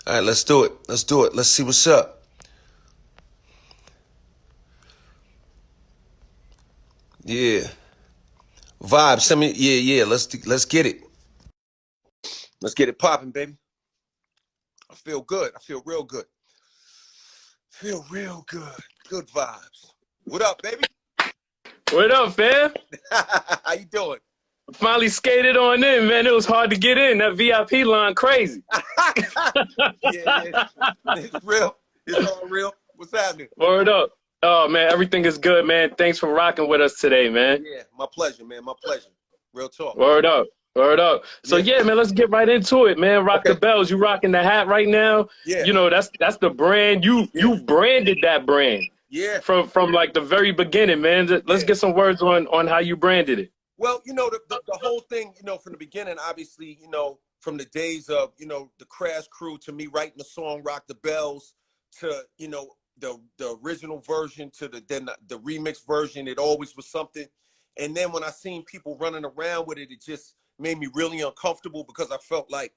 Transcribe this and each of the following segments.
All right, let's do it. Let's do it. Let's see what's up. Yeah. Vibe. Send me. Yeah. Let's get it. Let's get it popping, baby. I feel good. I feel real good. Feel real good. Good vibes. What up, baby? What up, fam? How you doing? Finally skated on in, man. It was hard to get in. That VIP line crazy. Yeah. It's real. It's all real. What's happening? Word up. Oh, man, everything is good, man. Thanks for rocking with us today, man. Yeah, my pleasure, man. My pleasure. Real talk. Word up. Word up. So, yeah, man, let's get right into it, man. Rock the bells. You rocking the hat right now. Yeah. You know, that's the brand. You branded that brand. Yeah. From like the very beginning, man. Let's get some words on how you branded it. Well, you know, the whole thing, you know, from the beginning, obviously, you know, from the days of, you know, the Crash Crew to me writing the song Rock the Bells to, you know, the original version to the remix version, it always was something. And then when I seen people running around with it, it just made me really uncomfortable because I felt like,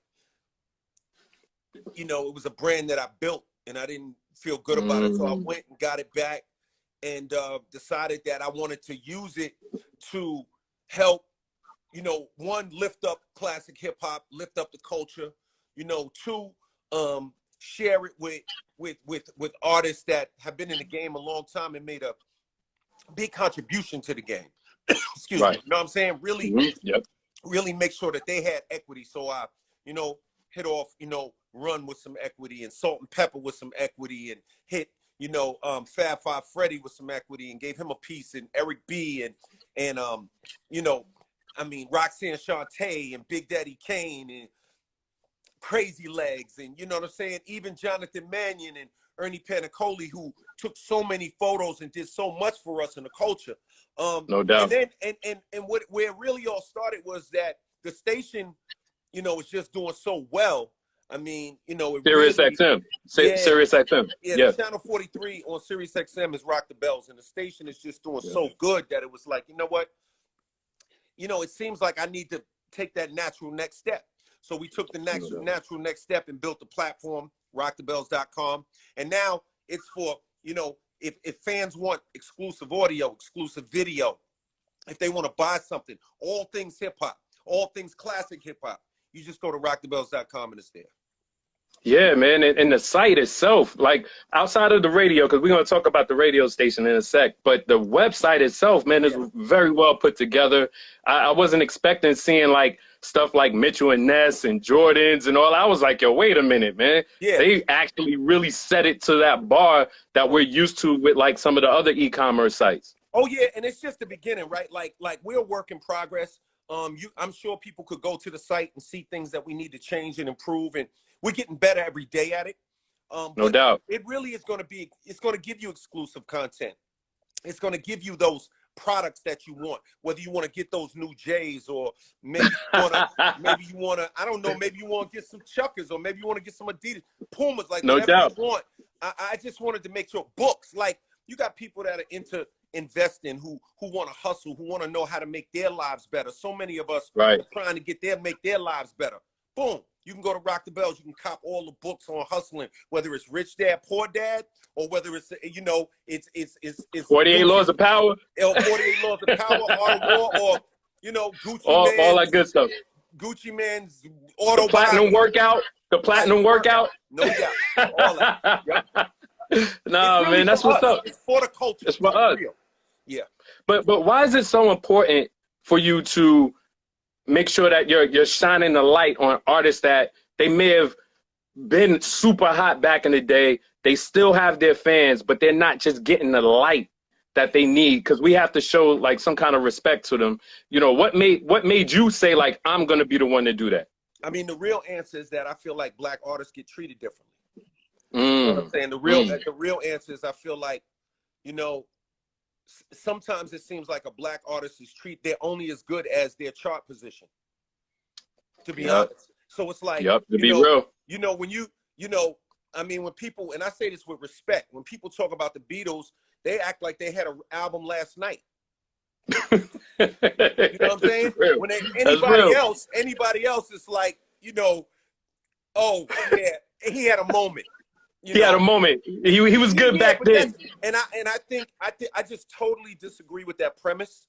you know, it was a brand that I built and I didn't feel good about it. So I went and got it back and decided that I wanted to use it to help, you know, one, lift up classic hip hop, lift up the culture, you know, two, share it with artists that have been in the game a long time and made a big contribution to the game. Excuse me. You know what I'm saying? Really, really make sure that they had equity. So I, you know, hit off, you know, Run with some equity and Salt and Pepper with some equity and hit, you know, Fab Five Freddy with some equity and gave him a piece, and Eric B and you know, I mean, Roxanne Shante and Big Daddy Kane and Crazy Legs and, you know what I'm saying, even Jonathan Mannion and Ernie Panicoli, who took so many photos and did so much for us in the culture. No doubt. And then where it really all started was that the station, you know, was just doing so well. I mean, you know, Sirius XM. Sirius XM. Yeah, Channel 43 on Sirius XM is Rock the Bells, and the station is just doing so good that it was like, you know what? You know, it seems like I need to take that natural next step. So we took the natural next step and built the platform, rockthebells.com. And now it's for, you know, if fans want exclusive audio, exclusive video, if they want to buy something, all things hip hop, all things classic hip hop, you just go to rockthebells.com and it's there. Yeah, man. And the site itself, like outside of the radio, because we're going to talk about the radio station in a sec, but the website itself, man, is very well put together. I wasn't expecting seeing like stuff like Mitchell and Ness and Jordans and all. I was like, yo, wait a minute, man. Yeah. They actually really set it to that bar that we're used to with like some of the other e-commerce sites. Oh, yeah. And it's just the beginning, right? Like we're a work in progress. I'm sure people could go to the site and see things that we need to change and improve, and we're getting better every day at it. No doubt. It really is going to be, it's going to give you exclusive content. It's going to give you those products that you want, whether you want to get those new J's or maybe you want to, I don't know, maybe you want to get some Chuckers or maybe you want to get some Adidas, Pumas, like no doubt. You want. I just wanted to make sure books, like you got people that are into investing, who want to hustle, who want to know how to make their lives better. So many of us are trying to make their lives better. Boom. You can go to Rock the Bells. You can cop all the books on hustling, whether it's Rich Dad, Poor Dad, or whether it's, you know, it's 48 Laws of Power, or 48 Laws of Power, Art of War, or, you know, Gucci all that good stuff. Gucci Man's auto. The platinum workout. The platinum workout. No doubt. All that. Yep. Nah, really, man, that's what's up. It's for the culture. It's for us. Real. Yeah. But why is it so important for you to make sure that you're shining the light on artists that they may have been super hot back in the day? They still have their fans, but they're not just getting the light that they need, because we have to show like some kind of respect to them. You know, what made you say like, I'm going to be the one to do that? I mean, the real answer is that I feel like Black artists get treated differently. You know what I'm saying? The real answer is I feel like, you know, sometimes it seems like a Black artist is they're only as good as their chart position, to be honest. So it's like, to be real, you know, when you know, I mean, when people, and I say this with respect, when people talk about the Beatles, they act like they had an album last night. You know what I'm saying? When anybody else is like, you know, oh yeah, he had a moment. He had a moment. He was good back then. And I think I just totally disagree with that premise.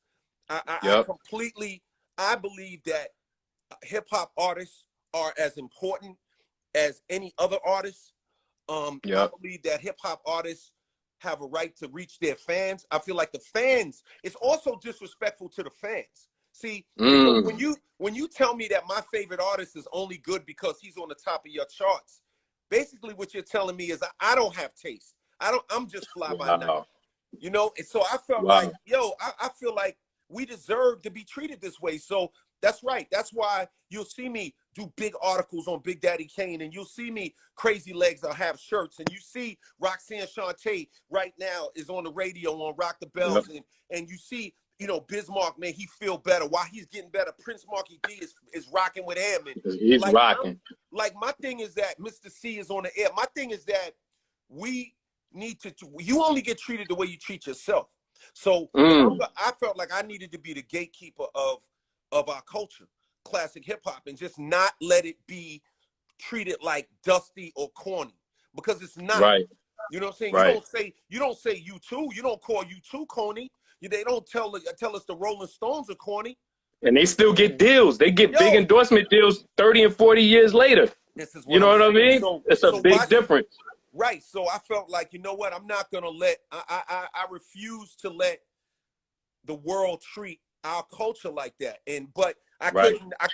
I completely, I believe that hip hop artists are as important as any other artists. I believe that hip hop artists have a right to reach their fans. I feel like the fans, it's also disrespectful to the fans. See, because when you tell me that my favorite artist is only good because he's on the top of your charts, basically what you're telling me is I don't have taste. I'm just fly by night. You know, and so I felt like, yo, I feel like we deserve to be treated this way. So that's right. That's why you'll see me do big articles on Big Daddy Kane, and you'll see me Crazy Legs. I'll have shirts, and you see Roxanne Shante right now is on the radio on Rock the Bells, and you see, you know, Bismarck, man, he feel better. While he's getting better, Prince Marky D is rocking with him. And he's like, rocking. Like, my thing is that Mr. C is on the air. My thing is that we need to, you only get treated the way you treat yourself. So I felt like I needed to be the gatekeeper of our culture, classic hip hop, and just not let it be treated like dusty or corny, because it's not. Right. You know what I'm saying? Right. You don't say U2. You don't call U2 corny. They don't tell us the Rolling Stones are corny. And they still get deals. They get big endorsement deals 30 and 40 years later. This is you know what I mean? So, it's a big difference. Right. So I felt like, you know what? I'm not gonna let. I refuse to let the world treat our culture like that. But I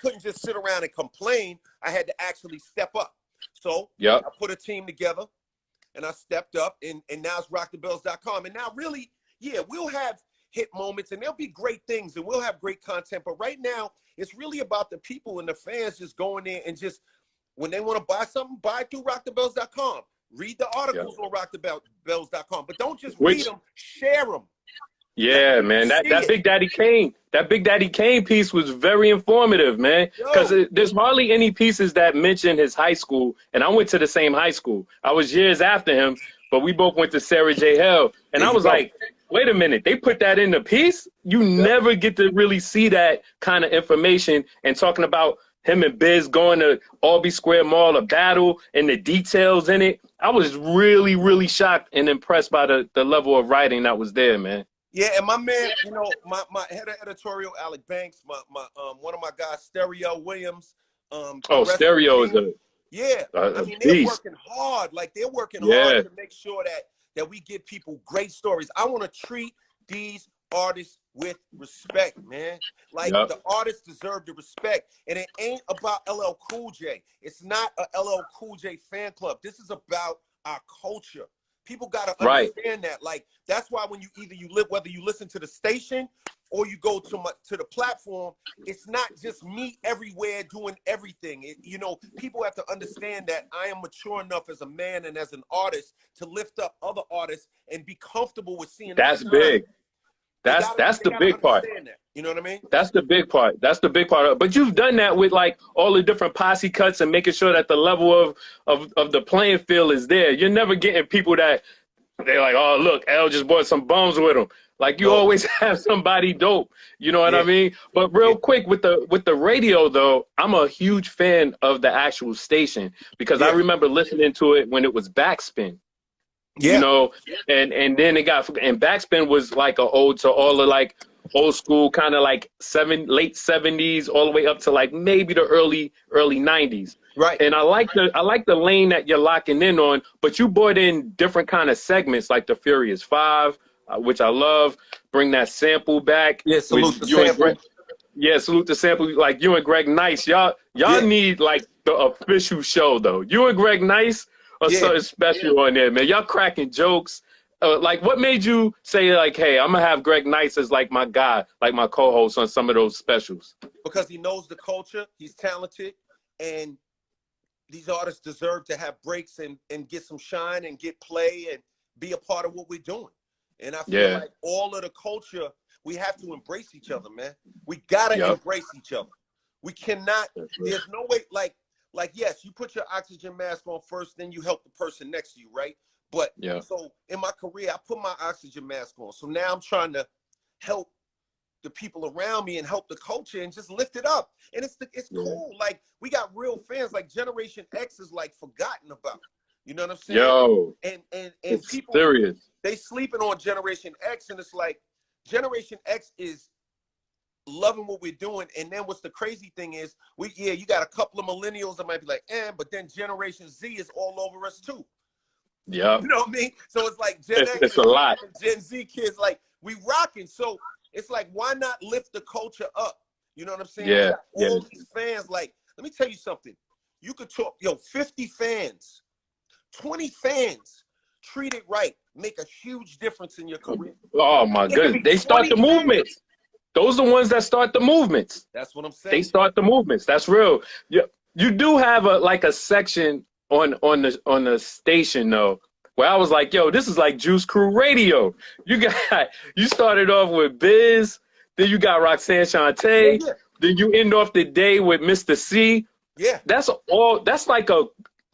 couldn't just sit around and complain. I had to actually step up. So I put a team together, and I stepped up, and now it's rockthebells.com. And now really, we'll have hit moments, and there'll be great things, and we'll have great content. But right now, it's really about the people and the fans just going in and just, when they want to buy something, buy it through rockthebells.com. Read the articles on rockthebells.com. But don't just read them, share them. Yeah, man, that Big Daddy Kane piece was very informative, man, because there's hardly any pieces that mention his high school, and I went to the same high school. I was years after him, but we both went to Sarah J. Hell, and I was like, wait a minute, they put that in the piece? You never get to really see that kind of information, and talking about him and Biz going to Albee Square Mall, a battle, and the details in it. I was really, really shocked and impressed by the level of writing that was there, man. Yeah, and my man, you know, my head of editorial, Alec Banks, my one of my guys, Stereo Williams. Stereo is a I mean, they're working hard. Like, they're working hard to make sure that we give people great stories. I want to treat these artists with respect, man. Like, the artists deserve the respect, and it ain't about LL Cool J. It's not a LL Cool J fan club. This is about our culture. People got to understand that. Like, that's why when whether you listen to the station or you go to the platform, it's not just me everywhere doing everything. You know, people have to understand that I am mature enough as a man and as an artist to lift up other artists and be comfortable with seeing that's big. That's the big part. That. You know what I mean? That's the big part. That's the big part. But you've done that with like all the different posse cuts and making sure that the level of the playing field is there. You're never getting people that they're like, oh, look, L just brought some bums with him. Like, you always have somebody dope. You know what I mean? But real quick with the radio though, I'm a huge fan of the actual station, because I remember listening to it when it was Backspin. You know, and then it got, and Backspin was like an ode to all the like old school kind of like late 70s all the way up to like maybe the early 90s. Right. And I like the lane that you're locking in on, but you brought in different kind of segments like the Furious 5, which I love. Bring that sample back. Yeah, salute the sample. Salute the sample. Like you and Greg Nice, y'all need like the official show though. You and Greg Nice are something special on there, man. Y'all cracking jokes. Like, what made you say, like, hey, I'm going to have Greg Nice as, like, my guy, like my co-host on some of those specials? Because he knows the culture. He's talented. And these artists deserve to have breaks and get some shine and get play and be a part of what we're doing. And I feel like all of the culture, we have to embrace each other, man. We got to embrace each other. We cannot, there's no way, like, yes, you put your oxygen mask on first, then you help the person next to you, right? But so in my career, I put my oxygen mask on. So now I'm trying to help the people around me and help the culture and just lift it up. And it's cool. Like, we got real fans. Like, Generation X is like forgotten about. You know what I'm saying? Yo, and people, serious. they sleeping on Generation X, and it's like Generation X is loving what we're doing. And then what's the crazy thing is, you got a couple of millennials that might be like, but then Generation Z is all over us too. Yeah. You know what I mean? So it's like Gen X, it's a lot. Gen Z kids, like, we rocking. So it's like, why not lift the culture up? You know what I'm saying? Yeah. All these fans, like, let me tell you something. You could talk, 50 fans, 20 fans, treat it right, make a huge difference in your career. Oh my goodness. They start the movements. Those are the ones that start the movements. That's what I'm saying. They start the movements. That's real. You do have a section on the station though, where I was like, yo, this is like Juice Crew Radio. You started off with Biz, then you got Roxanne Shante, then you end off the day with Mr. C. Yeah. That's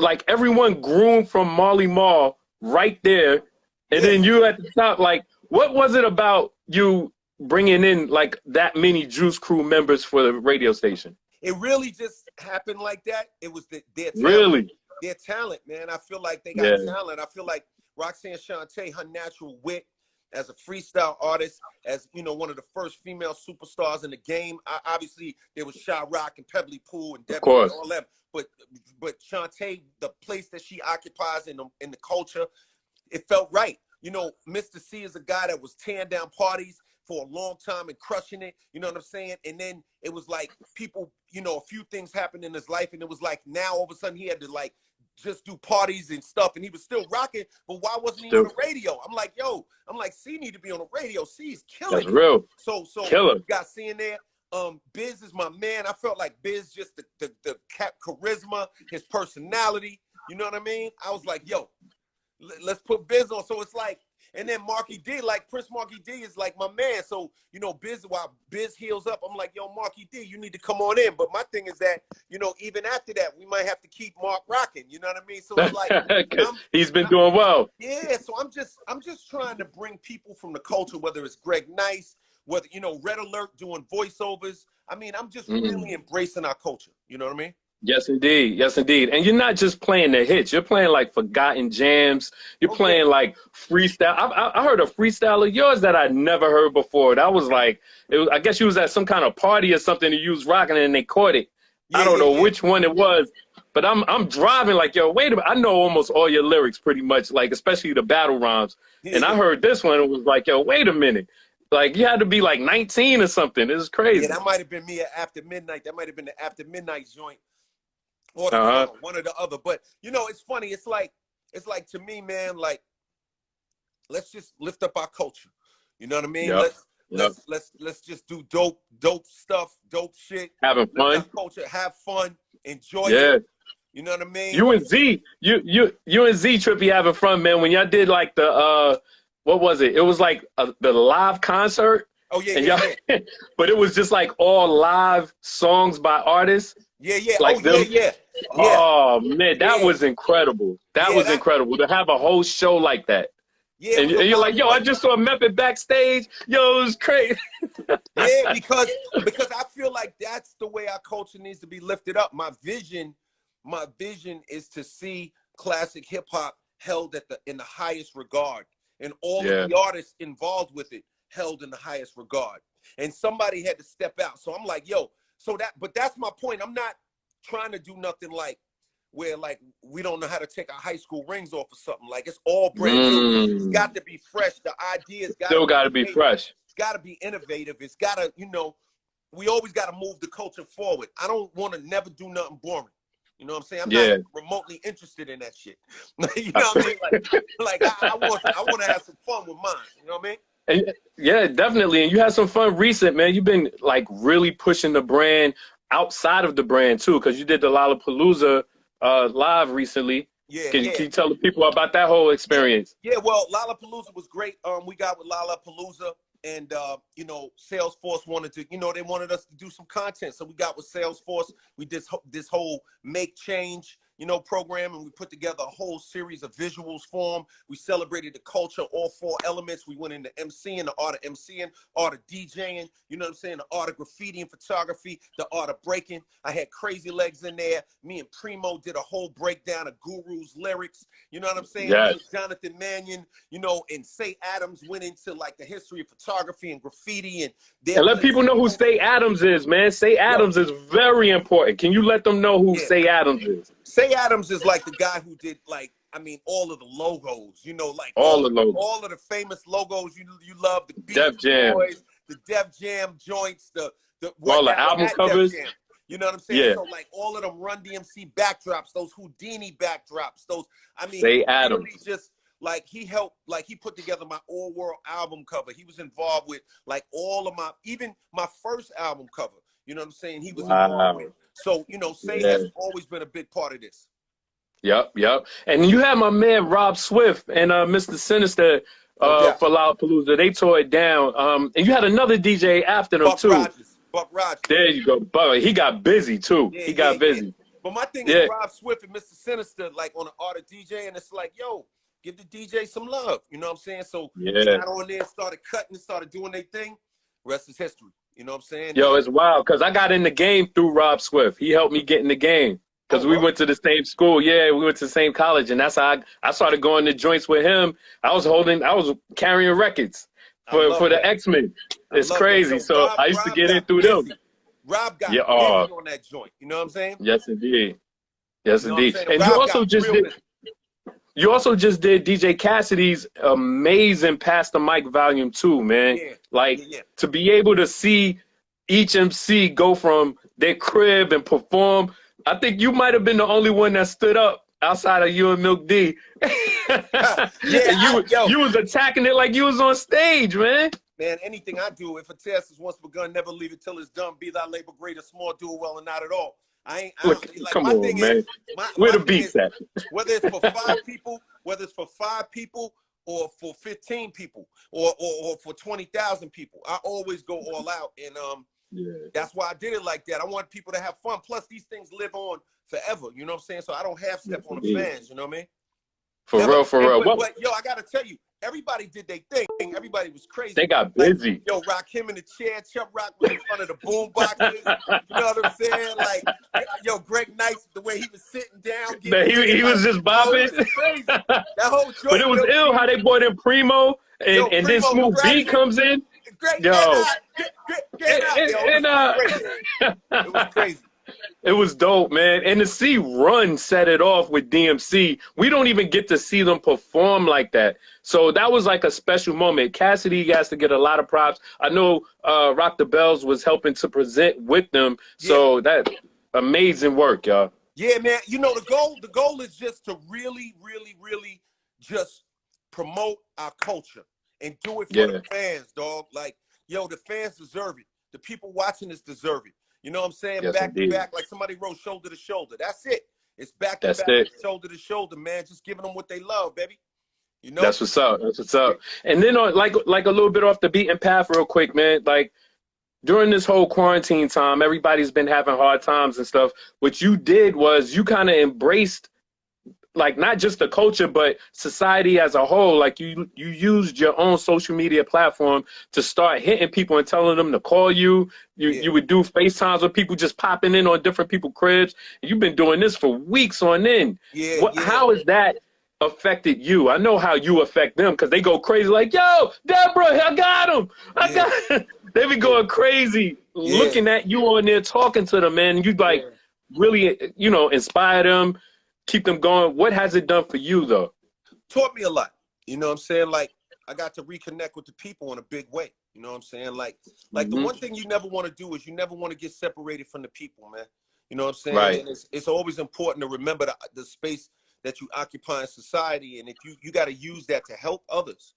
like everyone groomed from Marley Marl right there. And then you at the top, like, what was it about you bringing in like that many Juice Crew members for the radio station? It really just happened like that. It was their talent. Really? Their talent, man. I feel like they got talent. I feel like Roxanne Shante, her natural wit as a freestyle artist, as one of the first female superstars in the game. Obviously, there was Sha Rock and Pebbly Pool and Debbie and all them. But Shante, the place that she occupies in the culture, it felt right. Mr. C is a guy that was tearing down parties for a long time and crushing it. You know what I'm saying? And then it was like people, a few things happened in his life, and it was like now all of a sudden he had to like just do parties and stuff, and he was still rocking, but why wasn't he on the radio? I'm like, C need to be on the radio. C's killing it. That's real. So Killer. you got C in there. Biz is my man. I felt like Biz, just the charisma, his personality. You know what I mean? I was like, let's put Biz on. So it's like, and then Marky D, like Prince Marky D is like my man. So, Biz, while Biz heals up, I'm like, Marky D, you need to come on in. But my thing is that, even after that, we might have to keep Mark rocking. You know what I mean? So it's like, he's been doing well. Yeah. So I'm just trying to bring people from the culture, whether it's Greg Nice, whether, Red Alert doing voiceovers. I mean, I'm just really embracing our culture. You know what I mean? Yes, indeed. Yes, indeed. And you're not just playing the hits. You're playing like forgotten jams. You're playing like freestyle. I heard a freestyle of yours that I never heard before. That was like, I guess you was at some kind of party or something and you was rocking it and they caught it. I don't know which one it was, but I'm driving like, wait a minute. I know almost all your lyrics pretty much, like especially the battle rhymes. And I heard this one. It was like, wait a minute. Like, you had to be like 19 or something. It was crazy. Yeah, that might have been me at After Midnight. That might have been the After Midnight joint. Or one or the other. But it's funny. It's like to me, man, like, let's just lift up our culture. You know what I mean? Let's just do dope stuff, dope shit. Having fun. Culture, have fun, enjoy it. You know what I mean? You and Z Trippy having fun, man. When y'all did like the what was it? It was like the live concert. Oh yeah. But it was just like all live songs by artists. Yeah. Like oh man, that was incredible. That was incredible to have a whole show like that. Yeah, and you're like, I just saw Method backstage. It was crazy. Yeah, because I feel like that's the way our culture needs to be lifted up. My vision is to see classic hip hop held in the highest regard, and all of the artists involved with it held in the highest regard. And somebody had to step out. So I'm like, but that's my point. I'm not trying to do nothing like where like we don't know how to take our high school rings off or something. Like, it's all brand new. It's got to be fresh. The ideas got to be fresh. It's got to be innovative. It's got to, we always got to move the culture forward. I don't want to never do nothing boring. You know what I'm saying? I'm not remotely interested in that shit. You know what I mean? Like I want to have some fun with mine. You know what I mean? And, yeah, definitely. And you had some fun recent, man. You've been like really pushing the brand outside of the brand too, because you did the Lollapalooza live recently. Yeah. Can you tell the people about that whole experience? Yeah, well, Lollapalooza was great. We got with Lollapalooza, and Salesforce wanted to, they wanted us to do some content. So we got with Salesforce. We did this whole Make Change you know, program, and we put together a whole series of visuals for them. We celebrated the culture, all 4 elements. We went into MCing, the art of MCing, art of DJing, you know what I'm saying, the art of graffiti and photography, the art of breaking. I had Crazy Legs in there. Me and Primo did a whole breakdown of Guru's lyrics, you know what I'm saying? Yes. Jonathan Mannion, you know, and Say Adams went into like the history of photography and graffiti. And let people know who Say Adams is, man. Say Adams is very important. Can you let them know who Say Adams is? Say Adams is like the guy who did, like, I mean, all of the logos, you know, like all the logos, all of the famous logos you love, the Def Jam Boys, the Def Jam joints, all the album covers. You know what I'm saying? Yeah. So like all of them Run DMC backdrops, those Houdini backdrops, those, I mean, Say Adams. really just like he helped, like he put together my all world album cover. He was involved with like all of my, even my first album cover. You know what I'm saying? He was involved with. So, you know, Say has always been a big part of this. Yep. And you had my man Rob Swift and Mr. Sinister for Lollapalooza. They tore it down. And you had another DJ after them too. Buck Rogers. There you go. Buck. He got busy too. Yeah, he got busy. Yeah. But my thing is Rob Swift and Mr. Sinister, like on the art of DJ, and it's like, yo, give the DJ some love. You know what I'm saying? So they got on there, started cutting, started doing their thing. Rest is history. You know what I'm saying? Yo, it's wild because I got in the game through Rob Swift. He helped me get in the game because we went to the same school. Yeah, we went to the same college, and that's how I started going to joints with him. I was carrying records for the X-Men. It's crazy. So I used to get in through them. Rob got busy on that joint. You know what I'm saying? Yes, indeed. Yes, indeed. And you also just did DJ Cassidy's amazing Pass the Mic Volume 2, man. To be able to see each MC go from their crib and perform, I think you might have been the only one that stood up outside of you and Milk D. You was attacking it like you was on stage, man. Man, anything I do, if a task is once begun, never leave it till it's done. Be thy labor great or small, do it well or not at all. Come on, man. Where the beats at? Whether it's for 5 people, or for 15 people, or for 20,000 people, I always go all out, and that's why I did it like that. I want people to have fun. Plus, these things live on forever. You know what I'm saying? So I don't half step on the fans. You know what I mean? For real. But yo, I gotta tell you, everybody did their thing. Everybody was crazy. They got busy. Like, yo, Rock him in the chair. Chubb Rock was in front of the boom boxes. You know what I'm saying? Like, yo, Greg Nice, the way he was sitting down. He was just bopping. It was crazy. That whole joint. But it was ill how they brought in Primo, and then Smooth B comes in. Great. Yo. Get out. It was crazy. It was dope, man. And to see Run set it off with DMC, we don't even get to see them perform like that. So that was like a special moment. Cassidy has to get a lot of props. I know Rock the Bells was helping to present with them. So that amazing work, y'all. Yeah, man. You know, the goal is just to really, really, really just promote our culture and do it for the fans, dog. Like, yo, the fans deserve it. The people watching this deserve it. You know what I'm saying? Yes, back indeed. to back, like somebody wrote shoulder to shoulder. That's it. It's back to back, shoulder to shoulder, man. Just giving them what they love, baby. You know? That's what's up. That's what's up. And then like a little bit off the beaten path real quick, man. Like during this whole quarantine time, everybody's been having hard times and stuff. What you did was you kind of embraced like not just the culture, but society as a whole. Like you used your own social media platform to start hitting people and telling them to call you. You would do FaceTimes with people just popping in on different people's cribs. You've been doing this for weeks on end. How has that affected you? I know how you affect them because they go crazy like, yo, Deborah, I got him. I got him. They be going crazy looking at you on there, talking to them, man. You like really, you know, inspire them, keep them going. What has it done for you, though? Taught me a lot. You know what I'm saying? Like, I got to reconnect with the people in a big way. You know what I'm saying? Like the one thing you never want to do is you never want to get separated from the people, man. You know what I'm saying? Right. And it's always important to remember the space that you occupy in society. And if you got to use that to help others.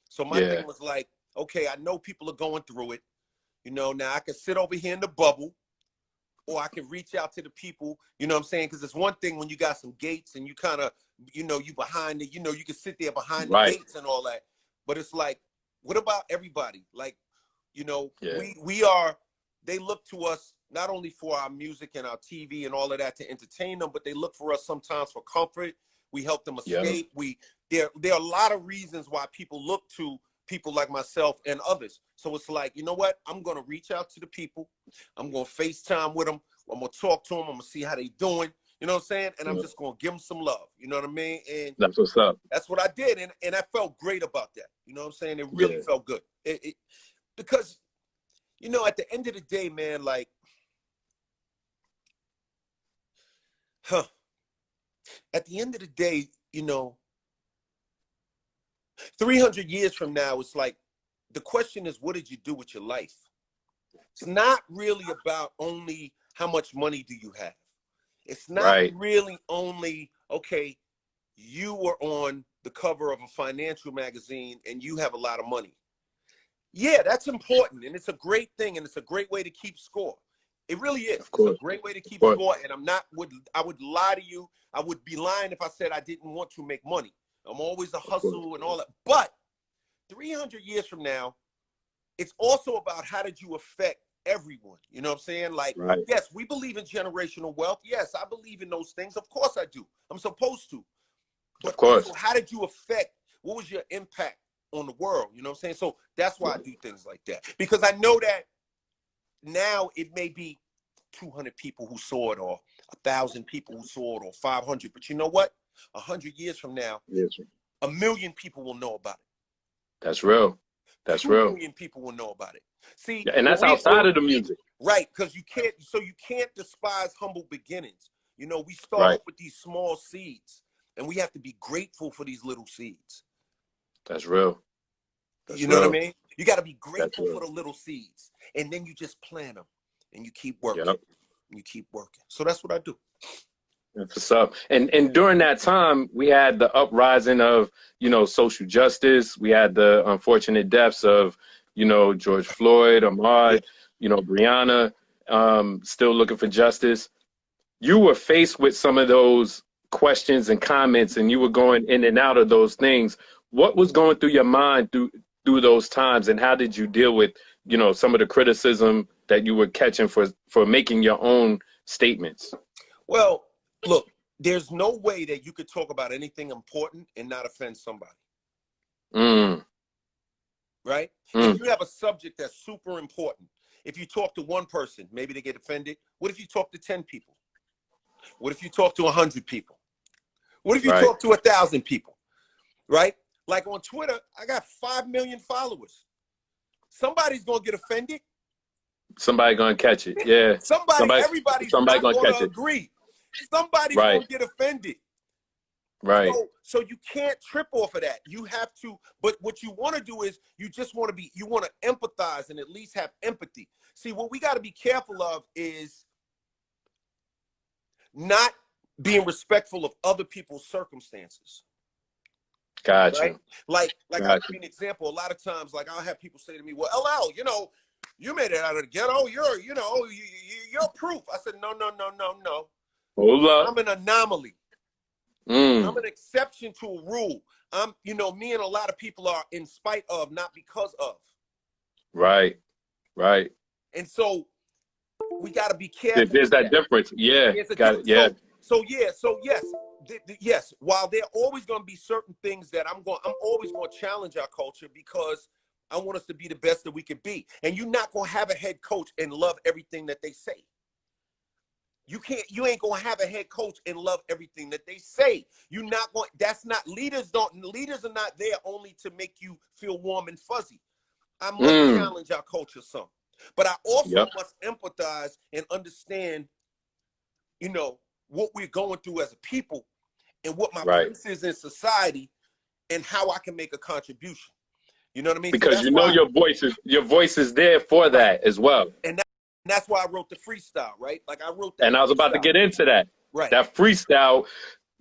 So my thing was like, okay, I know people are going through it. You know, now I can sit over here in the bubble, or I can reach out to the people, you know what I'm saying? Because it's one thing when you got some gates and you kind of, you know, you behind it, you know, you can sit there behind the gates and all that. But it's like, what about everybody? Like, you know, they look to us not only for our music and our TV and all of that to entertain them, but they look for us sometimes for comfort. We help them escape. There are a lot of reasons why people look to people like myself and others. So it's like, you know what? I'm going to reach out to the people. I'm going to FaceTime with them. I'm going to talk to them. I'm going to see how they doing. You know what I'm saying? And I'm just going to give them some love. You know what I mean? And that's what's up. That's what I did. And I felt great about that. You know what I'm saying? It really felt good. Because, you know, at the end of the day, man, like, at the end of the day, you know, 300 years from now, it's like, the question is, what did you do with your life? It's not really about only how much money do you have. It's not really only, okay, you were on the cover of a financial magazine and you have a lot of money. Yeah, that's important. And it's a great thing. And it's a great way to keep score. It really is. It's a great way to keep score. And I would lie to you. I would be lying if I said I didn't want to make money. I'm always a hustle and all that. But 300 years from now, it's also about how did you affect everyone. You know what I'm saying? Like, yes, we believe in generational wealth. Yes, I believe in those things. Of course I do. I'm supposed to. But of course. Also, how did you affect? What was your impact on the world? You know what I'm saying? So that's why I do things like that. Because I know that now it may be 200 people who saw it, or 1,000 people who saw it, or 500. But you know what? 100 years from now, 1 million people will know about it. That's real. That's real. 2 million people will know about it. See, and that's outside of the music. Right, because you can't despise humble beginnings. You know, we start off with these small seeds, and we have to be grateful for these little seeds. That's real. You know what I mean? You got to be grateful for the little seeds, and then you just plant them, and you keep working. You keep working. So that's what I do. That's what's up. And during that time, we had the uprising of, you know, social justice. We had the unfortunate deaths of, you know, George Floyd, Ahmaud, you know, Breonna, still looking for justice. You were faced with some of those questions and comments, and you were going in and out of those things. What was going through your mind through those times, and how did you deal with, you know, some of the criticism that you were catching for making your own statements? Well, look, there's no way that you could talk about anything important and not offend somebody. Right? If you have a subject that's super important, if you talk to one person, maybe they get offended. What if you talk to 10 people? What if you talk to 100 people? What if you talk to 1,000 people? Right? Like on Twitter, I got 5 million followers. Somebody's going to get offended. Somebody going to catch it. Yeah. Everybody's not going to agree. Somebody's going to get offended. Right. So you can't trip off of that. You have to, but what you want to do is you want to empathize and at least have empathy. See, what we got to be careful of is not being respectful of other people's circumstances. Gotcha. Right? Like I'll give you an example. A lot of times, like I'll have people say to me, well, LL, you know, you made it out of the ghetto. You're proof. I said, no. Hold up. I'm an anomaly. I'm an exception to a rule. Me and a lot of people are in spite of, not because of. Right. And so we got to be careful. There's that difference. Yeah. So yes. While there are always going to be certain things that I'm always going to challenge our culture, because I want us to be the best that we can be. And you're not going to have a head coach and love everything that they say. You ain't gonna have a head coach and love everything that they say. Leaders are not there only to make you feel warm and fuzzy. I must challenge our culture some, but I also must empathize and understand, you know, what we're going through as a people and what my place is in society and how I can make a contribution. You know what I mean? Because your voice is there for that as well. And that's why I wrote the freestyle, right? Like I wrote that. And I was about to get into that. Right. That freestyle,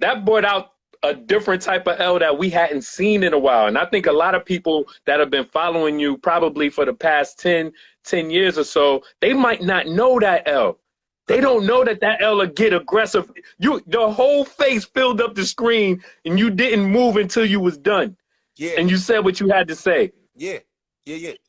that brought out a different type of L that we hadn't seen in a while. And I think a lot of people that have been following you probably for the past 10 years or so, they might not know that L. They don't know that L will get aggressive. The whole face filled up the screen and you didn't move until you was done. Yeah. And you said what you had to say. Yeah.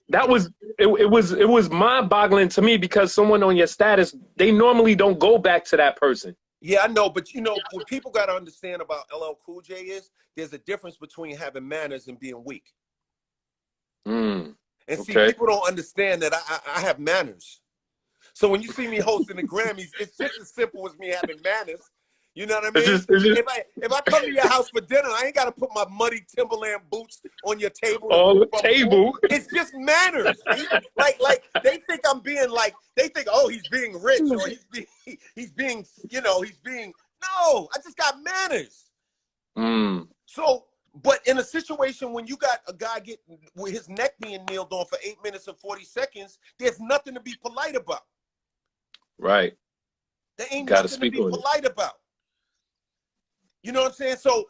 that was it was mind-boggling to me, because someone on your status, they normally don't go back to that person. Yeah, I know, but you know what people got to understand about LL Cool J is there's a difference between having manners and being weak. And see, people don't understand that I have manners. So when you see me hosting the Grammys, it's just as simple as me having manners. You know what I mean? If I come to your house for dinner, I ain't got to put my muddy Timberland boots on your table. On the table. It's just manners. Like they think I'm being like, they think, oh, he's being rich, or he's being, you know, no, I just got manners. So, but in a situation when you got a guy getting with his neck being kneeled on for 8 minutes and 40 seconds, there's nothing to be polite about. Right. There ain't nothing to be polite about. You know what I'm saying? So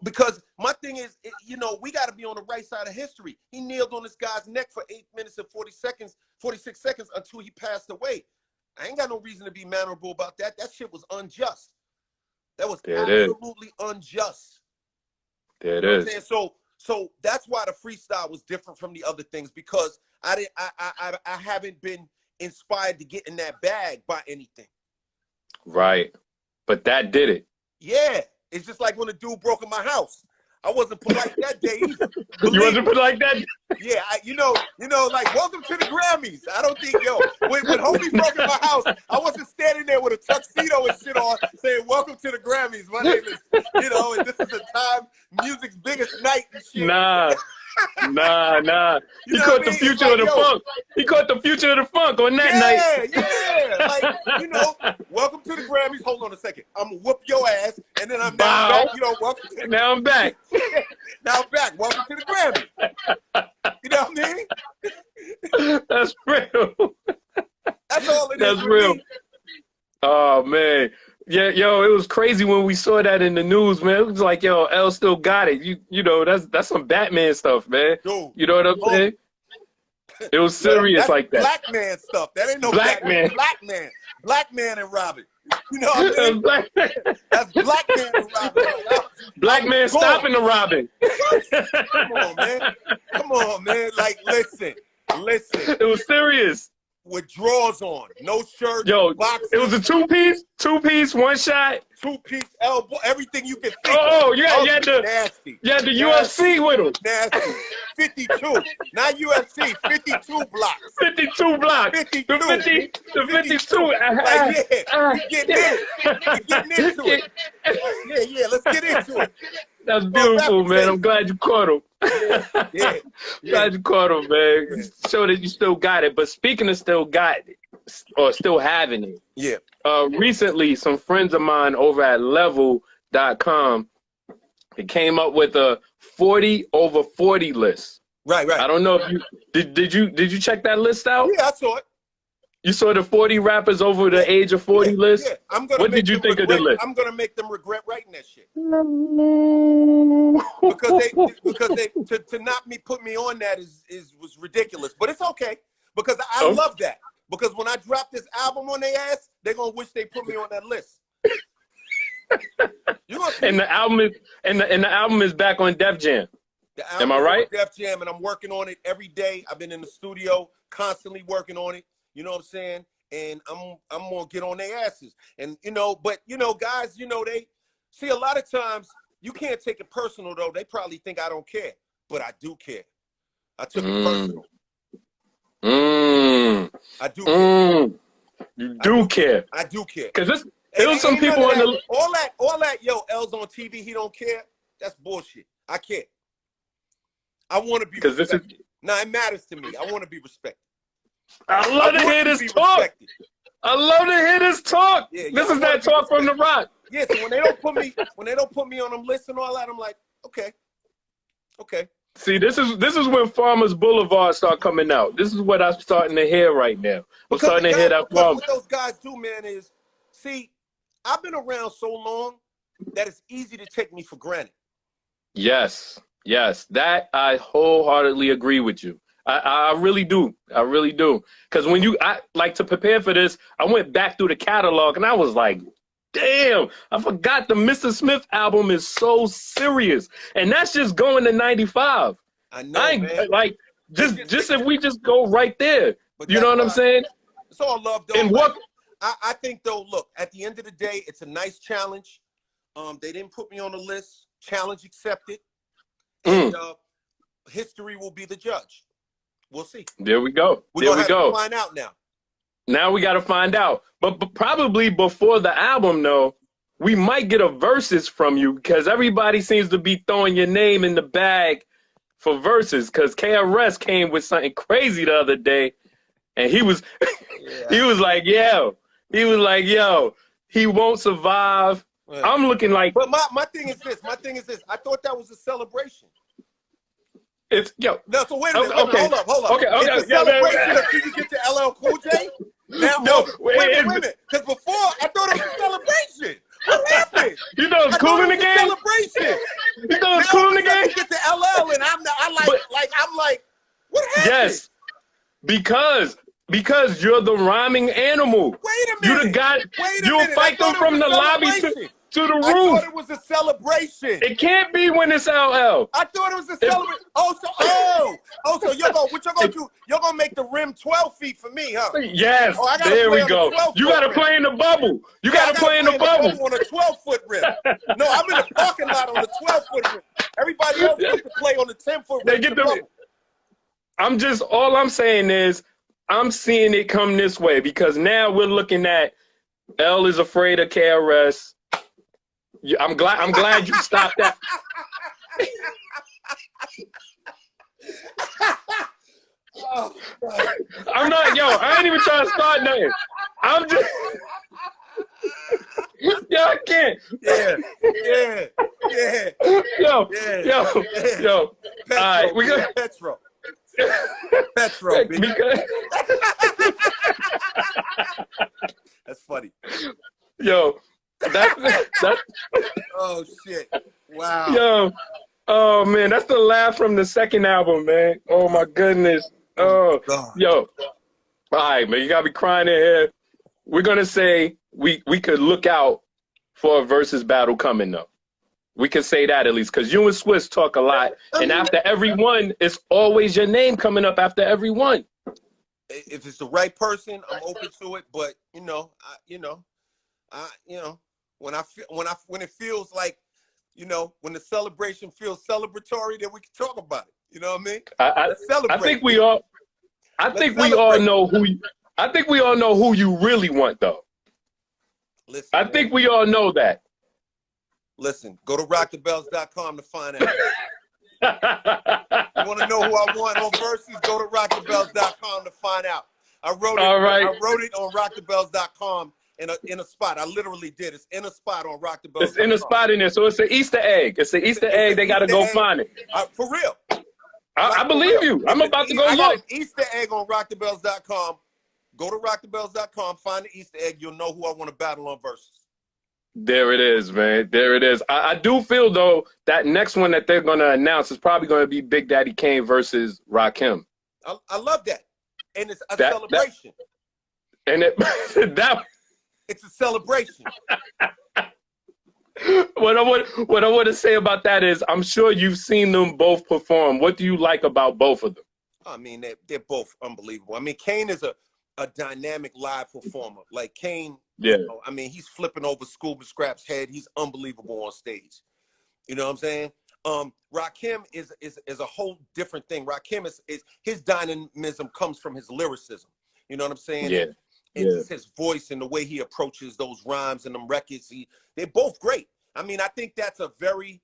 because my thing is, you know, we got to be on the right side of history. He kneeled on this guy's neck for 8 minutes and 46 seconds until he passed away. I ain't got no reason to be mannerable about that. That shit was unjust. That was absolutely unjust. There it is. So that's why the freestyle was different from the other things, because I haven't been inspired to get in that bag by anything. Right. But that did it. Yeah. It's just like when a dude broke in my house. I wasn't polite that day either. You wasn't polite that day? Yeah, you know, like, welcome to the Grammys. I don't think, when homie broke in my house, I wasn't standing there with a tuxedo and shit on saying, welcome to the Grammys. My name is, and this is the time music's biggest night and shit. Nah. He caught the future of the funk. He caught the future of the funk on that night. Yeah. Like, welcome to the Grammys. Hold on a second. I'm gonna whoop your ass, and then I'm back. Welcome to the Now I'm back. Now I'm back. Welcome to the Grammys. You know what I mean? That's real. That's all it is. That's real. Oh man. Yeah, it was crazy when we saw that in the news, man. It was like, L still got it. You know, that's some Batman stuff, man. Dude, you know what I'm saying? It was serious like that. Black man stuff. That ain't no black man. Black man and Robin. You know what I mean? That's black man and Robin. Black man stopping the Robin. Come on, man. Like, listen. It was serious. With drawers on, no shirt, boxers. It was a two-piece, one shot. Two-piece, elbow, everything you can think of. You had the UFC with him. Nasty. 52, not UFC, 52 blocks. 52 blocks. 52. The 52. We're getting into it. Yeah, let's get into it. That's beautiful, man. I'm glad you caught him. Yeah. Glad you caught him, man. Show that you still got it. But speaking of still got it, or still having it. Yeah. Recently, some friends of mine over at level.com came up with a 40 over 40 list. Right. I don't know if you did you check that list out? Yeah, I saw it. You saw the 40 rappers over the age of 40 list? Yeah. What did you think of the list? I'm gonna make them regret writing that shit. because they to not put me on that was ridiculous. But it's okay, because I love that. Because when I drop this album on their ass, they're gonna wish they put me on that list. And the album is back on Def Jam. Am I right? Def Jam, and I'm working on it every day. I've been in the studio constantly working on it. You know what I'm saying? And I'm gonna get on their asses. And but guys, they see, a lot of times you can't take it personal though. They probably think I don't care, but I do care. I took it personal. I do care. You do care. I do care. Because there was some people on the all that L's on TV, he don't care. That's bullshit. I care. I want to be respected. Now it matters to me. I want to be respected. I love to hear this talk. I love to hear this talk. Yeah, this is that talk from the Rock. Yeah, so when they don't put me on them lists and all that, I'm like, okay. See, this is when Farmers Boulevard start coming out. This is what I'm starting to hear right now. I'm starting to hear that Farmers. What those guys do, man, is, see, I've been around so long that it's easy to take me for granted. Yes, that I wholeheartedly agree with you. I really do. Because when to prepare for this, I went back through the catalog and I was like, damn, I forgot the Mr. Smith album is so serious. And that's just going to 95. I know, man. Just if we just go right there. You know what I'm saying? It's all love, though. And what I think, though, look, at the end of the day, it's a nice challenge. They didn't put me on the list. Challenge accepted. And history will be the judge. We'll see. There we go. We're going to have to find out now. Now we got to find out. But probably before the album, though, we might get a verses from you because everybody seems to be throwing your name in the bag for verses because KRS came with something crazy the other day. And he was he was like, yo, he won't survive. Yeah. I'm looking like. But my thing is this. I thought that was a celebration. It's No, so wait a minute. Okay. Hold up. Okay. It's a celebration until you get to LL Cool J. Now, no, wait a minute. Because before I thought it was a celebration. What happened? You know it's cool in the game. Celebration. You know it's cool in the game. You get to LL and I'm like, what happened? Yes, because you're the rhyming animal. Wait a minute. You the guy. You'll fight them from the lobby to the roof. I thought it was a celebration. It can't be when it's LL. I thought it was a celebration. So what you're gonna do? You're gonna make the rim 12 feet for me, huh? Yes. There we go. You gotta play in the bubble. You gotta play in the bubble on a 12-foot rim. No, I'm in the parking lot on the 12-foot rim. Everybody else gets to play on the 10-foot rim. They get the. All I'm saying is, I'm seeing it come this way because now we're looking at L is afraid of KRS. I'm glad you stopped that. I'm not, I ain't even trying to start nothing. I'm just, I can't. Yeah. Yo. Petro, all right, we got Petro, bitch. That's funny. Yo, that's oh shit! Wow. Yo, oh man, that's the laugh from the second album, man. Oh my goodness. Oh, God. Yo. All right, man, you gotta be crying in here. We're gonna say we could look out for a versus battle coming though. We can say that at least, because you and Swiss talk a lot, and after every one, it's always your name coming up after every one. If it's the right person, I'm open to it. But when it feels like, when the celebration feels celebratory, then we can talk about it. You know what I mean? I think we all. I think we all know who you really want, though. Listen, I think we all know that. Listen, go to rockthebells.com to find out. You want to know who I want on verses? Go to rockthebells.com to find out. I wrote it. All right. I wrote it on rockthebells.com in a spot. I literally did. It's in a spot on rockthebells.com. It's in a spot in there, so it's an Easter egg. It's an Easter egg. They got to go find it. For real. I believe you. I'm about to go look. I got look. an Easter egg on rockthebells.com. Go to rockthebells.com, find the Easter egg. You'll know who I want to battle on versus. There it is, man. There it is. I do feel, though, that next one that they're going to announce is probably going to be Big Daddy Kane versus Rakim. I love that. And it's a celebration. It's a celebration. What I want to say about that is I'm sure you've seen them both perform. What do you like about both of them? I mean, they're both unbelievable. I mean, Kane is a dynamic live performer. Like Kane, yeah. I mean, he's flipping over Scuba Scrap's head. He's unbelievable on stage. You know what I'm saying? Rakim is a whole different thing. Rakim is his dynamism comes from his lyricism. You know what I'm saying? Yeah. And just his voice and the way he approaches those rhymes and them records. They're both great. I mean, I think that's a very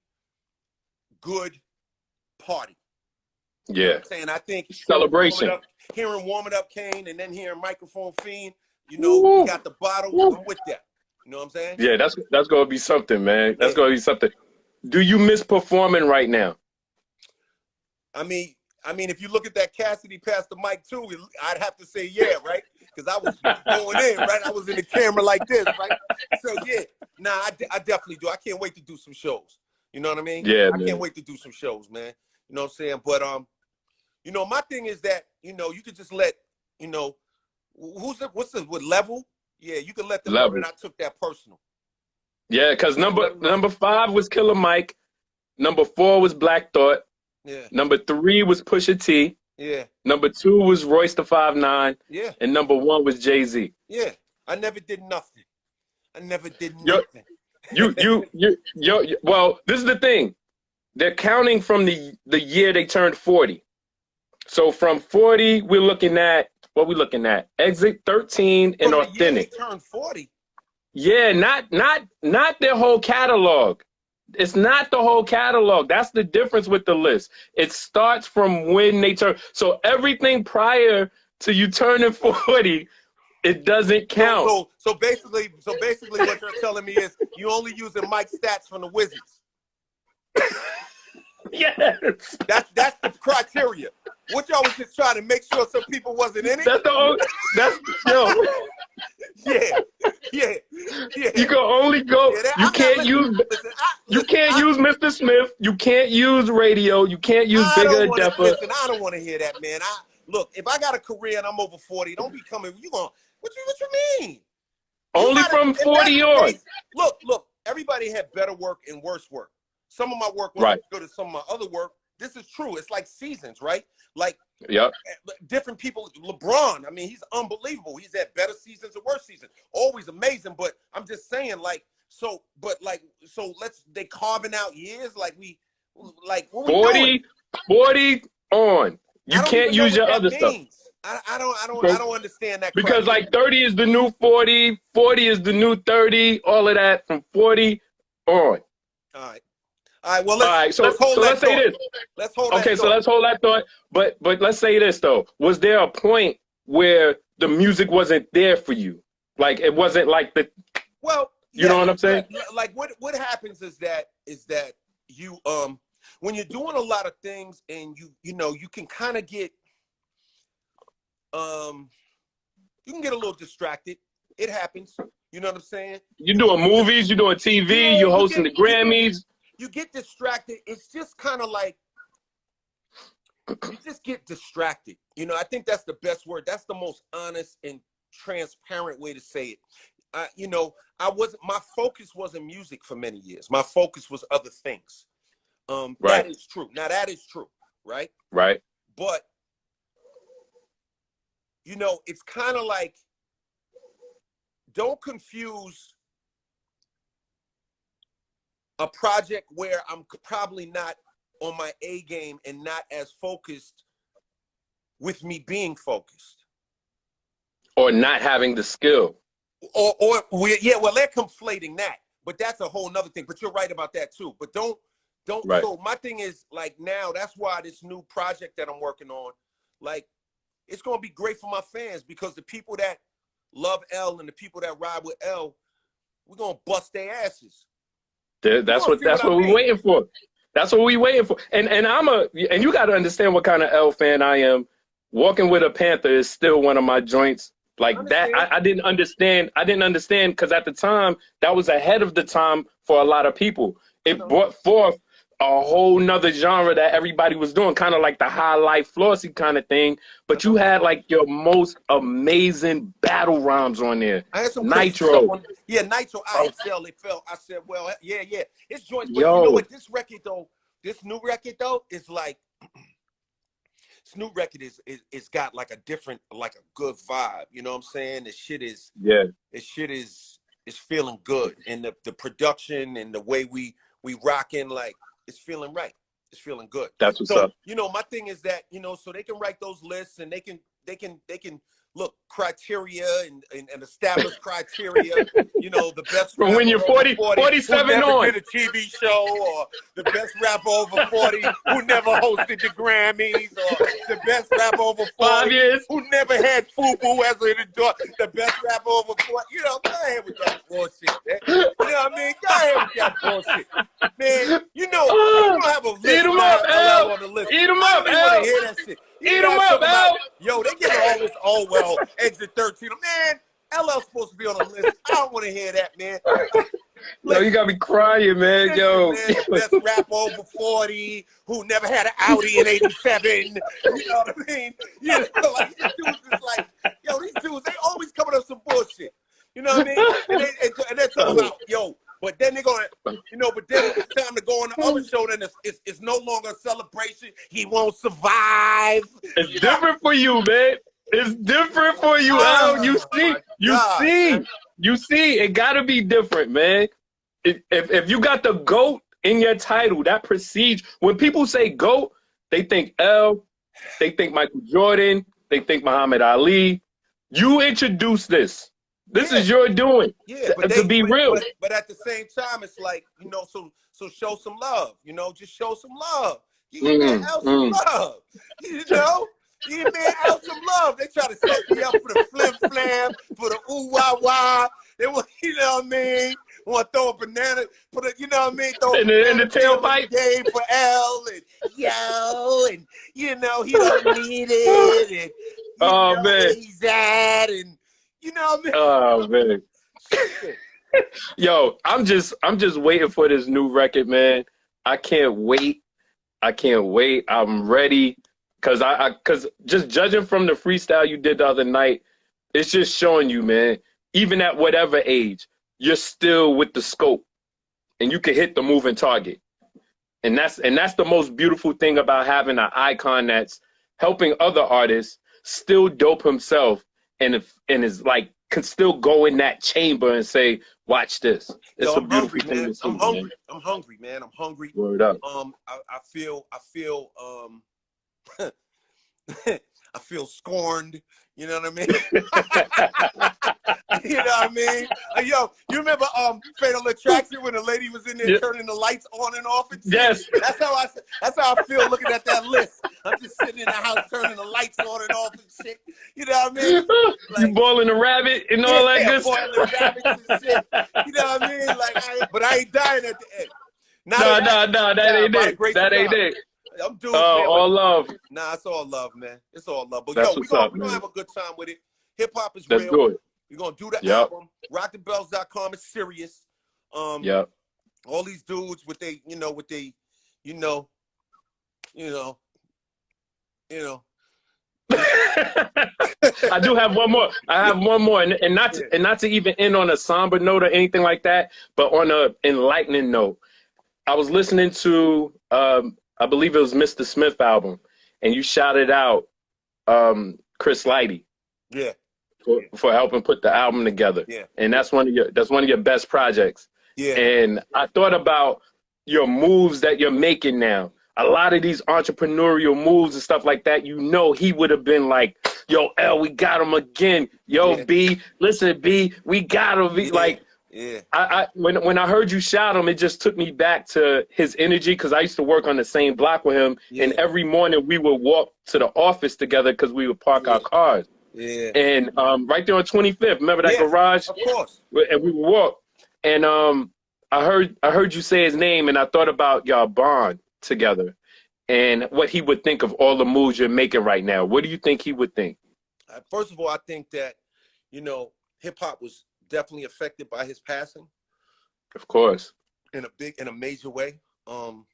good party. Yeah. You know what I'm saying? I think celebration. Warm It Up Kane and then hearing Microphone Fiend, we got the bottle. I'm with that. You know what I'm saying? Yeah, that's gonna be something, man. That's gonna be something. Do you miss performing right now? I mean, if you look at that Cassidy pass the mic too, I'd have to say yeah, right? Because I was going in, right? I was in the camera like this, right? So yeah, I definitely do. I can't wait to do some shows. You know what I mean? Yeah, I can't wait to do some shows, man. You know what I'm saying? But my thing is that you could just let with Level? Yeah, you could let them know that I took that personal. Yeah, because number 5 was Killer Mike, number 4 was Black Thought, yeah, number 3 was Pusha T, Yeah. Number 2 was Royce the 5'9". Yeah. And number 1 was Jay-Z. Yeah. I never did nothing. I never did Yo, nothing. Well, this is the thing. They're counting from the year they turned 40. So from 40, we're looking at, what we looking at? Exit 13 and From Authentic. the year they turned 40. Yeah, not their whole catalog. It's not the whole catalog. That's the difference with the list. It starts from when they turn. So everything prior to you turning 40, it doesn't count. So basically what you're telling me is you only using Mike stats from the Wizards. Yes. That's the criteria. What y'all was just trying to make sure some people wasn't in it? Yeah. You can only go. You can't use Mr. Smith. You can't use radio. You can't use Bigger Deffer. Listen, I don't want to hear that, man. Look, if I got a career and I'm over 40, don't be coming. What you mean? Only from 40 on. Look. Everybody had better work and worse work. Some of my work was good as some of my other work. This is true. It's like seasons, right? Like, different people. LeBron, I mean, he's unbelievable. He's had better seasons and worse seasons. Always amazing. But I'm just saying, they carving out years, what 40 on. You can't use your other stuff. I don't understand that. Because like 30 is the new 40, 40 is the new 30, all of that from 40 on. All right. Well, let's hold that thought. Say this. Let's hold that thought. So let's hold that thought. But let's say this though. Was there a point where the music wasn't there for you? Like it wasn't like the. Well, you know what I'm saying? Like what happens is that you when you're doing a lot of things and you can kind of get you can get a little distracted. It happens. You know what I'm saying? You're doing movies. You're doing TV. You're hosting the Grammys. You get distracted. It's just kind of like you just get distracted. I think that's the best word. That's the most honest and transparent way to say it. My focus wasn't music for many years. My focus was other things. That is true. Now that is true, right? Right. But it's kind of like, don't confuse a project where I'm probably not on my A game and not as focused with me being focused. Or not having the skill. Well, they're conflating that, but that's a whole nother thing. But you're right about that too. But don't. Right. So my thing is like now, that's why this new project that I'm working on, like, it's going to be great for my fans because the people that love L and the people that ride with L, we're going to bust their asses. That's what we're waiting for. That's what we're waiting for. And you got to understand what kind of L fan I am. Walking with a Panther is still one of my joints. Like that, I didn't understand. I didn't understand because at the time, that was ahead of the time for a lot of people. It brought forth a whole nother genre that everybody was doing, kind of like the High Life Flossy kind of thing. But you had like your most amazing battle rhymes on there. I had some Nitro. Nitro. I said, well, yeah. It's joints. But you know what? This new record though, is like, this new record is got like a different, like a good vibe. You know what I'm saying? The shit is feeling good. And the production and the way we rocking, like, it's feeling right. It's feeling good. That's what's up. My thing is that, so they can write those lists and they can look criteria and establish criteria, the best from when you're 47 on. Did a TV show, or the best rapper over 40 who never hosted the Grammys, or the best rapper over 40 who never had FUBU as an endorser, the best rapper over 40. Go ahead with that bullshit, man. You know what I mean? Go ahead with that bullshit. Man, you don't have a list. Eat them up, L. On the list. Eat them up, L. I hear that shit. Eat them up, L. Yo, they give all this, exit 13. Man, LL's supposed to be on the list. I don't want to hear that, man. No, you got me crying, man. Listen, Yo. Man, the best rapper over 40 who never had an Audi in 87. You know what I mean? Like, these dudes is like, these dudes, they always coming up with some bullshit. You know what I mean? And they're talking about, but then they're going, but then it's time to go on the other show, then it's no longer a celebration. he won't survive. It's different for you, man. It's different for you, Al. You see, it gotta be different, man. If you got the GOAT in your title, that precedes. When people say GOAT, they think L, they think Michael Jordan, they think Muhammad Ali. You introduced this. This is your doing. Yeah, but to be real. But at the same time, it's like, so show some love. Just show some love. Give your man L some love. Give your man L some love. They try to set me up for the flim flam, for the ooh wah wah. They want, want to throw a banana, throw in the tailpipe game for L, and he don't need it, and man, he's at, and oh man. Yo, I'm just waiting for this new record, man. I can't wait. I'm ready. Cause just judging from the freestyle you did the other night, it's just showing you, man, even at whatever age, you're still with the scope and you can hit the moving target. And that's the most beautiful thing about having an icon that's helping other artists still dope himself and is like, can still go in that chamber and say, watch this. It's a beautiful thing to see, I'm hungry. I'm hungry, man. I'm hungry. Word up. I feel I feel scorned. You know what I mean? You know what I mean? Yo, you remember Fatal Attraction when the lady was in there turning the lights on and off and shit? Yes. That's how I feel looking at that list. I'm just sitting in the house turning the lights on and off and shit. You know what I mean? Like, you boiling a rabbit and all that good stuff. Boiling rabbits and shit. You know what I mean? Like, but I ain't dying at the end. No, that ain't it. That ain't it. I'm doing all love. Nah, it's all love, man. It's all love. But that's we're gonna have a good time with it. Hip hop is Let's real. do it. We're gonna do the album. RockTheBells.com is serious. All these dudes with they, I do have one more. And not to even end on a somber note or anything like that, but on a enlightening note. I was listening to I believe it was Mr. Smith album, and you shouted out Chris Lighty. Yeah. For helping put the album together. Yeah. And that's one of your best projects. Yeah. And I thought about your moves that you're making now. A lot of these entrepreneurial moves and stuff like that, he would have been like, yo, L, we got him again. Yo, B, listen, B, we got him. B. Like, when I heard you shout him, it just took me back to his energy because I used to work on the same block with him. And every morning we would walk to the office together because we would park our cars. Yeah. And right there on 25th, remember that garage? Of course. And we would walk. And I heard you say his name, and I thought about y'all bond together and what he would think of all the moves you're making right now. What do you think he would think? First of all, I think that, hip hop was definitely affected by his passing. Of course. In a major way. And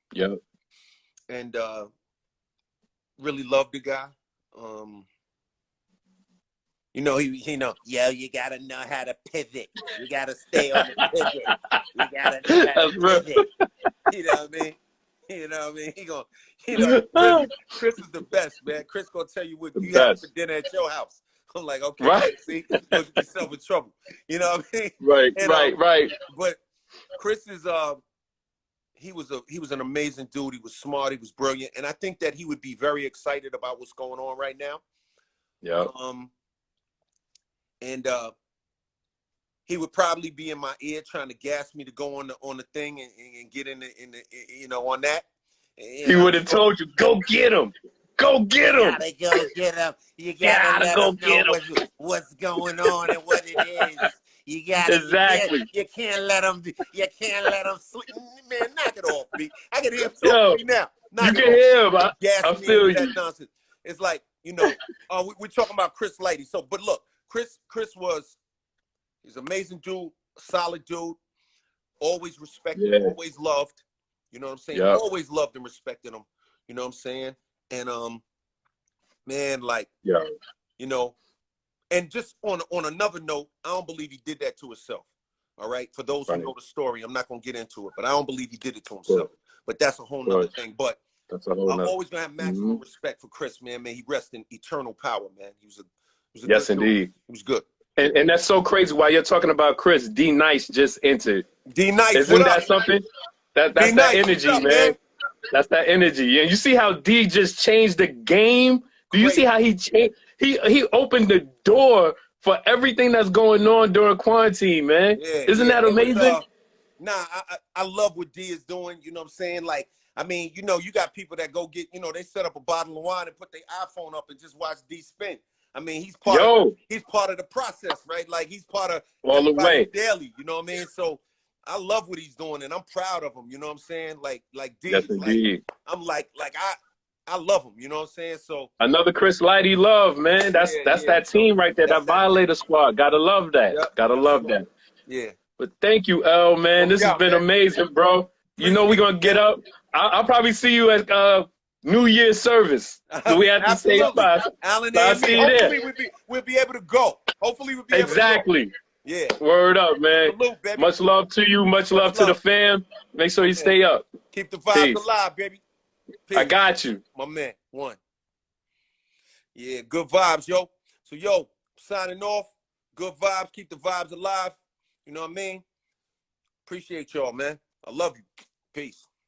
really loved the guy. Yo, you gotta know how to pivot. You gotta stay on the pivot. You gotta know how to pivot. You know what I mean? You know what I mean? Chris is the best, man. Chris gonna tell you what you have for dinner at your house. I'm like, okay, right. See, you get yourself in trouble. You know what I mean? Right, right. But Chris is he was an amazing dude. He was smart. He was brilliant, and I think that he would be very excited about what's going on right now. Yeah. And he would probably be in my ear trying to gas me to go on the thing and get in the on that. And he would have told you, go get him. Go get him. You gotta go get him. You gotta go get him. What's going on and what it is. You gotta You can't let him. You can't let him sleep. Man, knock it off, B. I can hear him talking to me now. You can hear him. I feel you. That nonsense. It's like we're talking about Chris Lighty. So, but look, Chris he's an amazing dude, solid dude, always respected, always loved. You know what I'm saying? Yeah. Always loved and respected him. You know what I'm saying? And man, like, and just on another note, I don't believe he did that to himself. All right. For those who know the story, I'm not gonna get into it, but I don't believe he did it to himself. But that's a whole nother thing. But That's a whole I'm nother. always gonna have maximum respect for Chris, man. Man, he rests in eternal power, man. He was a Yes, good dude. indeed. He was good. And that's so crazy. While you're talking about Chris, D Nice just entered. D Nice, Isn't what that up? something? That's D that Nice, energy, what's up, man. That's that energy. And you see how D just changed the game? Do you see how he changed? He opened the door for everything that's going on during quarantine, man. Yeah, Isn't that amazing? I love what D is doing. You know what I'm saying? Like, I mean, you know, you got people that go get, you know, they set up a bottle of wine and put their iPhone up and just watch D spin. I mean, he's part of the process, right? Like, he's part of all the way daily. You know what I mean? So I love what he's doing, and I'm proud of him. You know what I'm saying? Like D. Yes, indeed. I'm like I love him. You know what I'm saying? So another Chris Lighty love, man. That's that team right there. That Violator squad. Gotta love that. Yep, Gotta love that. Yeah. But thank you, L, man. This has been amazing, bro. You know we're gonna get up. I'll probably see you at New Year's service. So we have to say bye. Alan, I'll see you there. Hopefully we'll be able to go. Hopefully we'll be able to go. Yeah. Word up, man. Salute, baby. Much love to you. Much love to the fam. Make sure you stay up. Keep the vibes alive, baby. Peace. I got you. My man. One. Yeah, good vibes, yo. So, yo, signing off. Good vibes. Keep the vibes alive. You know what I mean? Appreciate y'all, man. I love you. Peace.